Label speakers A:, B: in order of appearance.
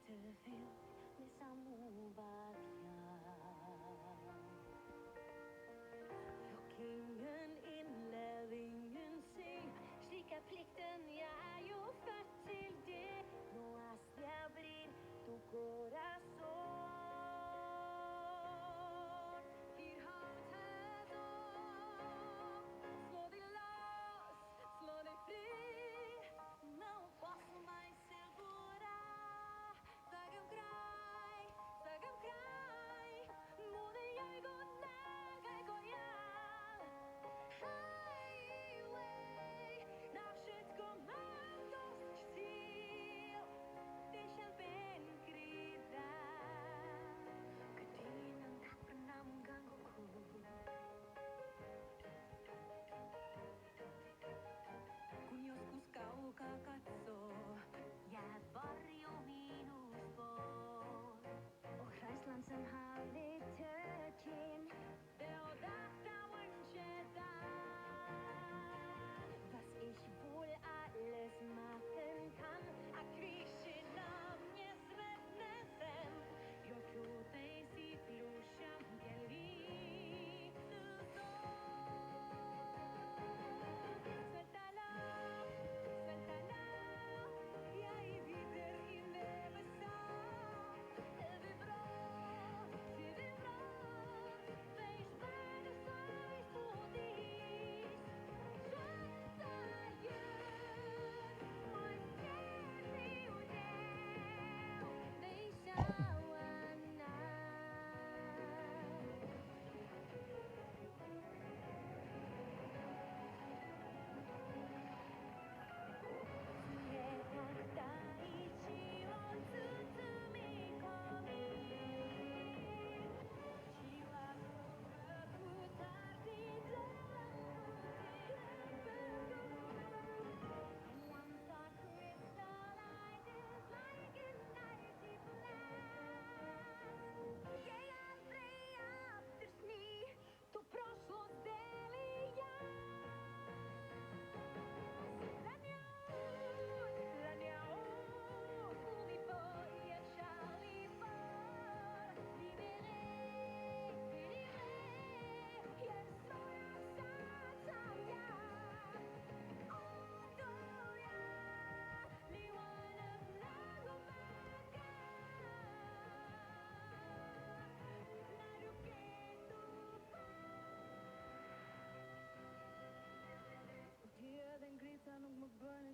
A: med samovad Flokkingen innlev ingenting, slik plikten, jeg jo født til det. Nå jeg blir tu corazón. Hier houdt het op, slå de los, slå de fri. Não posso mais segurar. Sagam cry, moeder jij goed naar, kijk al jal. Highway, naar shit commandos stil. Deixa bem querida, que dia não dá pra não gango. Kun joskus kaukaa katsoo, jäät varjo miinuspoon. Och rädslan som hade touching, beodata wunschedaan. Was ich wohl alles machen kann, akrishina mnie svetnesem. Jag kutej si plusham geli. Den gritan nog mag burna.